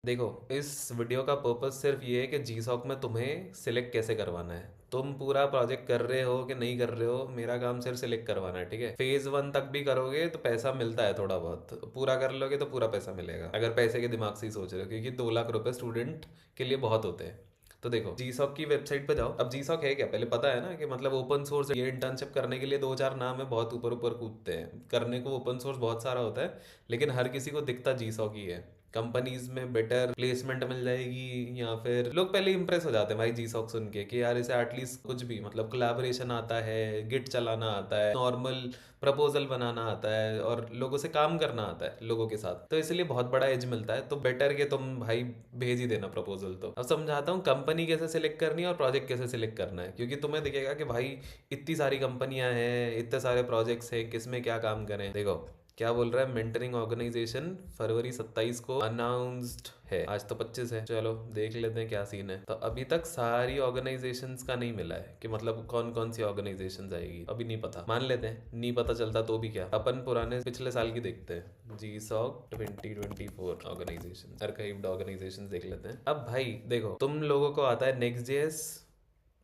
देखो, इस वीडियो का पर्पस सिर्फ ये है कि जीसॉक में तुम्हें सिलेक्ट कैसे करवाना है। तुम पूरा प्रोजेक्ट कर रहे हो कि नहीं कर रहे हो, मेरा काम सिर्फ सिलेक्ट करवाना है, ठीक है। फेज 1 तक भी करोगे तो पैसा मिलता है थोड़ा बहुत, पूरा कर लोगे तो पूरा पैसा मिलेगा, अगर पैसे के दिमाग से ही सोच रहे हो, क्योंकि 2 लाख रुपए स्टूडेंट के लिए बहुत होते हैं। तो देखो, जीसॉक की वेबसाइट पे जाओ। अब जीसॉक है क्या, पहले पता है ना, कि मतलब ओपन सोर्स। ये इंटर्नशिप करने के लिए दो चार नाम है, बहुत ऊपर ऊपर कूदते हैं। करने को ओपन सोर्स बहुत सारा होता है, लेकिन हर किसी को दिखता जीसॉक ही है। कंपनीज में बेटर प्लेसमेंट मिल जाएगी, या फिर लोग पहले इंप्रेस हो जाते हैं भाई जीसॉक सुन के, यार इसे एटलीस्ट कुछ भी मतलब कोलैबोरेशन आता है, गिट चलाना आता है, नॉर्मल प्रपोजल बनाना आता है, और लोगों से काम करना आता है लोगों के साथ, तो इसलिए बहुत बड़ा एज मिलता है। तो बेटर के तुम भाई भेज ही देना प्रपोजल। तो अब समझाता हूँ कंपनी कैसे सिलेक्ट करनी है और प्रोजेक्ट कैसे सिलेक्ट करना है, क्योंकि तुम्हें दिखेगा कि भाई इतनी सारी कंपनियां हैं, इतने सारे प्रोजेक्ट्स हैं, किस में क्या काम करें। देखो क्या बोल रहा है, मेंटरिंग ऑर्गेनाइजेशन फरवरी 27 को अनाउंस्ड है, आज तो 25 है। चलो देख लेते हैं क्या सीन है। तो अभी तक सारी ऑर्गेनाइजेशंस का नहीं मिला है कि मतलब कौन कौन सी ऑर्गेनाइजेशंस आएगी, अभी नहीं पता। मान लेते हैं नहीं पता चलता तो भी क्या, अपन पुराने पिछले साल की देखते हैं। जी सॉक 2024 ऑर्गेनाइजेशन, आर्काइव्ड ऑर्गेनाइजेशन देख लेते हैं। अब भाई देखो, तुम लोगों को आता है नेक्स्ट जेएस,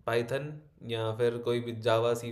पाइथन, या फिर कोई भी जावा C++,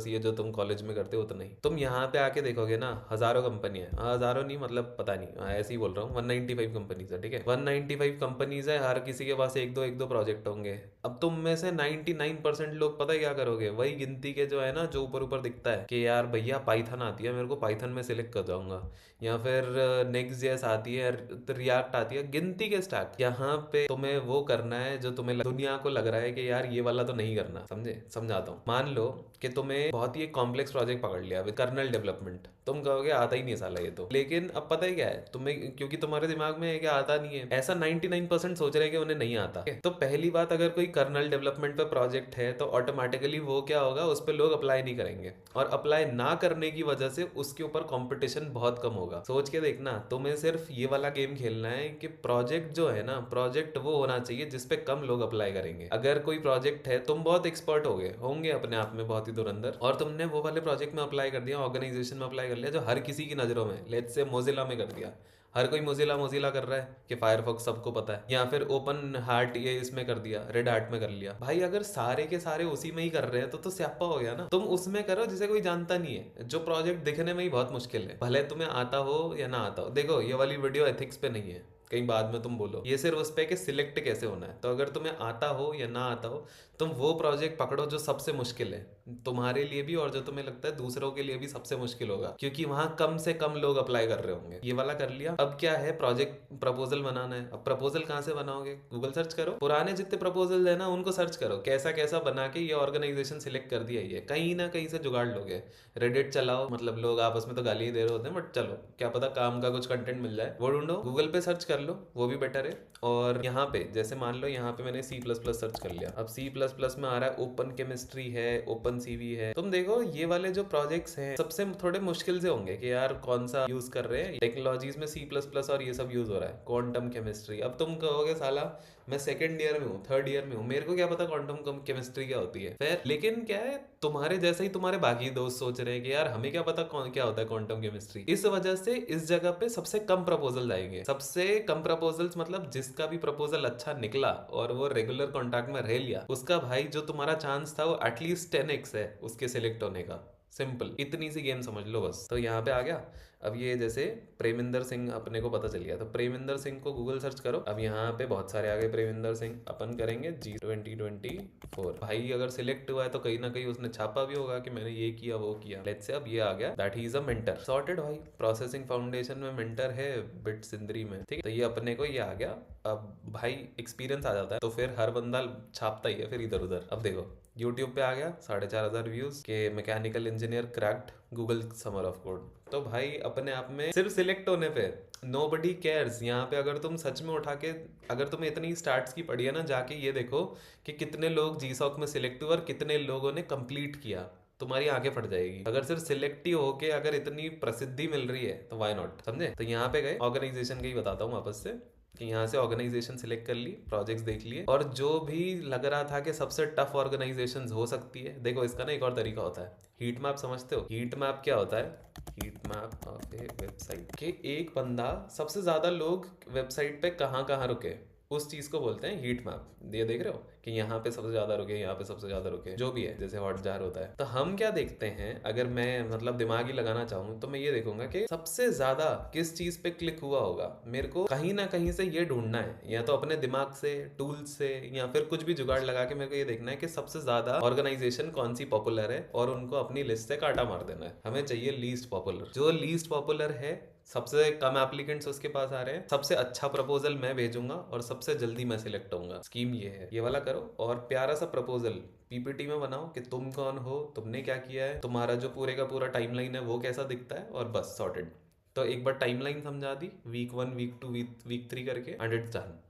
ये जो तुम कॉलेज में करते हो तो नहीं। तुम यहाँ पे आके देखोगे ना, हजारों कंपनी है, हजारों नहीं मतलब पता नहीं, ऐसे ही बोल रहा हूँ, 195 कंपनीज है, ठीक है। 195 कंपनीज है, हर किसी के पास एक दो प्रोजेक्ट होंगे। अब तुम में से 99% लोग पता है क्या करोगे, वही गिनती के जो है ना, जो ऊपर ऊपर दिखता है कि यार भैया पाइथन आती है मेरे को, पाइथन में सिलेक्ट कर जाऊंगा, या फिर नेक्स्ट जेएस आती है, रिएक्ट आती है, गिनती के स्टार्ट। यहाँ पे तुम्हें वो करना है जो तुम्हें दुनिया को लग रहा है कि यार ये वाला तो नहीं करना, समझे। समझाता हूँ, मान लो कि तुम्हें बहुत ही एक कॉम्प्लेक्स प्रोजेक्ट पकड़ लिया विद कर्नल डेवलपमेंट, तुम कहोगे आता ही नहीं साला ये तो। लेकिन अब पता है क्या है तुम्हें, क्योंकि तुम्हारे दिमाग में है कि आता नहीं है, ऐसा 99% सोच रहे हैं कि उन्हें नहीं आता है। तो पहली बात, अगर कोई कर्नल डेवलपमेंट पे प्रोजेक्ट है तो ऑटोमेटिकली वो क्या होगा, उस पर लोग अप्लाई नहीं करेंगे, और अप्लाई ना करने की वजह से उसके ऊपर कंपटीशन बहुत कम होगा। सोच के देखना, तुम्हें सिर्फ ये वाला गेम खेलना है कि प्रोजेक्ट जो है ना, प्रोजेक्ट वो होना चाहिए जिसपे कम लोग अप्लाई करेंगे। अगर कोई प्रोजेक्ट है, तुम बहुत एक्सपर्ट हो गए होंगे अपने आप में बहुत ही धुरंधर, और तुमने वो वाले प्रोजेक्ट में अप्लाई कर दिया, ऑर्गेनाइजेशन में अप्लाई कर लिया जो हर किसी की नजरों में, लेट्स से मोजिला में कर दिया, हर कोई मोजिला मोजिला कर रहा है कि फायरफॉक्स सबको पता है, या फिर ओपन हार्ट ये इसमें कर दिया, रेड हार्ट में कर लिया। भाई अगर सारे के सारे उसी में ही कर रहे हैं तो स्यापा हो गया ना। तुम उसमें करो जिसे कोई जानता नहीं है, जो प्रोजेक्ट दिखने में ही बहुत मुश्किल है, भले तुम्हें आता हो या ना आता हो। देखो ये वाली वीडियो एथिक्स पे नहीं है, कहीं बाद में तुम बोलो, ये सिर्फ उस पे कि सिलेक्ट कैसे होना है। तो अगर तुम्हें आता हो या ना आता हो, तुम वो प्रोजेक्ट पकड़ो जो सबसे मुश्किल है तुम्हारे लिए भी, और जो तुम्हें लगता है दूसरों के लिए भी सबसे मुश्किल होगा, क्योंकि वहां कम से कम लोग अप्लाई कर रहे होंगे। ये वाला कर लिया। अब क्या है, प्रोजेक्ट प्रपोजल बनाना है। अब प्रपोजल कहाँ से बनाओगे, गूगल सर्च करो, पुराने जितने प्रपोजल है ना उनको सर्च करो, कैसा कैसा बना के ये ऑर्गेनाइजेशन सिलेक्ट कर दिया, ये कहीं ना कहीं से जुगाड़ लोगे। रेडिट चलाओ, मतलब लोग आपस में तो गाली ही दे रहे होते हैं, बट चलो क्या पता काम का कुछ कंटेंट मिल जाए, वो ढूंढो, गूगल पे सर्च कर लो, वो भी बेटर है। और यहाँ पे जैसे मान लो, यहाँ पे मैंने C++ सर्च कर लिया, अब C++ में आ रहा है ओपन केमिस्ट्री है, ओपन सीवी है। तुम देखो ये वाले जो प्रोजेक्ट्स हैं सबसे थोड़े मुश्किल से होंगे कि यार कौन सा यूज कर रहे हैं टेक्नोलॉजीज में, C++ और ये सब यूज हो रहा है, क्वांटम केमिस्ट्री। अब तुम कहोगे साला मैं सेकंड ईयर में हूँ, थर्ड ईयर में हूँ, मेरे को क्या पता क्वांटम केमिस्ट्री क्या होती है। फिर लेकिन क्या है, तुम्हारे जैसे ही तुम्हारे बाकी दोस्त सोच रहे हैं कि यार हमें क्या पता कौन क्या होता है क्वांटम केमिस्ट्री। इस वजह से इस जगह पे सबसे कम प्रपोजल आएंगे, सबसे कम प्रपोजल्स, मतलब जिसका भी प्रपोजल अच्छा निकला और वो रेगुलर कॉन्टैक्ट में रह लिया, उसका भाई जो तुम्हारा चांस था वो एटलीस्ट 10x है उसके सिलेक्ट होने का। सिंपल, इतनी सी गेम समझ लो बस। तो यहाँ पे आ गया। अब ये जैसे प्रेमिंदर सिंह अपने को पता चल गया, तो प्रेमिंदर सिंह को गूगल सर्च करो। अब यहाँ पे बहुत सारे आ गए प्रेमिंदर सिंह, अपन करेंगे G2024। भाई अगर सिलेक्ट हुआ है तो कहीं ना कहीं उसने छापा भी होगा कि मैंने ये किया वो किया। लेट्स से अब ये आ गया that he is a mentor, sorted भाई। प्रोसेसिंग फाउंडेशन में मेंटर है, बिट सिंदरी में, ठीक है। तो ये अपने को ये आ गया। अब भाई एक्सपीरियंस आ जाता है तो फिर हर बंदा छापता ही है फिर इधर उधर। अब देखो यूट्यूब पे आ गया 4,500 व्यूज के mechanical engineer cracked Google summer of code. तो भाई अपने आप में सिर्फ सिलेक्ट होने पे नोबडी केयर्स। यहाँ पे अगर तुम सच में उठा के, अगर तुम्हें इतनी स्टार्ट्स की पड़ी है ना, जाके ये देखो कि कितने लोग जीसॉक में सिलेक्ट हुए और कितने लोगों ने कंप्लीट किया, तुम्हारी आंखें फट जाएगी। अगर सिर्फ सिलेक्ट ही होके अगर इतनी प्रसिद्धि मिल रही है तो व्हाई नॉट, समझे। तो यहाँ पे गए, ऑर्गेनाइजेशन का ही बताता हूँ वापस से। कि यहाँ से ऑर्गेनाइजेशन सिलेक्ट कर ली, प्रोजेक्ट्स देख लिए, और जो भी लग रहा था कि सबसे टफ ऑर्गेनाइजेशन हो सकती है, देखो इसका ना एक और तरीका होता है। हीट मैप समझते हो? हीट मैप क्या होता है? Heat map of A website के एक बंदा सबसे ज्यादा लोग वेबसाइट पे कहाँ कहाँ रुके, उस चीज को बोलते हैं हीट मैप। ये देख रहे हो कि यहाँ पे सबसे ज्यादा रुके, यहाँ पे सबसे ज्यादा रुके, जो भी है, जैसे हॉटजार होता है। तो हम क्या देखते हैं, अगर मैं मतलब दिमाग ही लगाना चाहूँ तो मैं ये देखूंगा कि सबसे ज्यादा किस चीज पे क्लिक हुआ होगा। मेरे को कहीं ना कहीं से ये ढूंढना है, या तो अपने दिमाग से, टूल से, या फिर कुछ भी जुगाड़ लगा के मेरे को ये देखना है कि सबसे ज्यादा ऑर्गेनाइजेशन कौन सी पॉपुलर है, और उनको अपनी लिस्ट से काटा मार देना है। हमें चाहिए लीस्ट पॉपुलर। जो लीस्ट पॉपुलर है, सबसे कम एप्लीकेंट्स उसके पास आ रहे हैं, सबसे अच्छा प्रपोजल मैं भेजूंगा और सबसे जल्दी मैं सिलेक्ट होऊंगा। स्कीम ये है, ये वाला करो और प्यारा सा प्रपोजल पीपीटी में बनाओ कि तुम कौन हो, तुमने क्या किया है, तुम्हारा जो पूरे का पूरा टाइमलाइन है वो कैसा दिखता है, और बस सॉर्टेड। तो एक बार टाइमलाइन समझा दी, वीक 1, वीक 2, वीक 3 करके, एंड इट्स डन।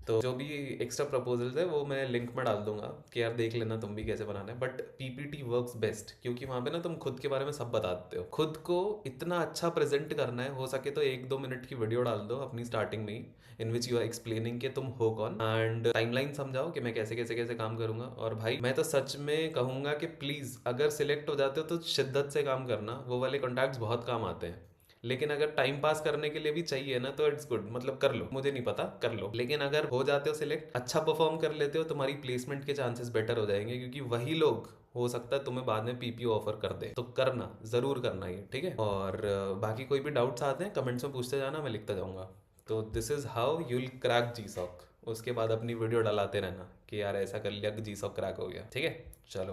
तो जो भी एक्स्ट्रा प्रपोजल्स है वो मैं लिंक में डाल दूंगा कि यार देख लेना तुम भी कैसे बनाना है। बट पीपीटी वर्क्स बेस्ट, क्योंकि वहाँ पे ना तुम खुद के बारे में सब बताते हो। खुद को इतना अच्छा प्रेजेंट करना है, हो सके तो 1-2 मिनट की वीडियो डाल दो अपनी स्टार्टिंग में ही, इन विच यू आर एक्सप्लेनिंग कि तुम हो कौन, एंड टाइमलाइन समझाओ कि मैं कैसे कैसे कैसे काम करूंगा। और भाई मैं तो सच में कहूंगा कि प्लीज अगर सिलेक्ट हो जाते हो तो शिद्दत से काम करना, वो वाले कॉन्टैक्ट्स बहुत काम आते हैं। लेकिन अगर टाइम पास करने के लिए भी चाहिए ना, तो इट्स गुड, मतलब कर लो, मुझे नहीं पता, कर लो। लेकिन अगर हो जाते हो सिलेक्ट, अच्छा परफॉर्म कर लेते हो, तुम्हारी प्लेसमेंट के चांसेस बेटर हो जाएंगे, क्योंकि वही लोग हो सकता है तुम्हें बाद में पीपीओ ऑफर कर दे। तो करना, जरूर करना ये, ठीक है। और बाकी कोई भी डाउट्स आते हैं कमेंट्स में पूछते जाना, मैं लिखता जाऊंगा। तो this is how you will crack जीसॉक। उसके बाद अपनी वीडियो डलाते रहना कि यार ऐसा कर लिया, जीसॉक क्रैक हो गया, ठीक है। चलो।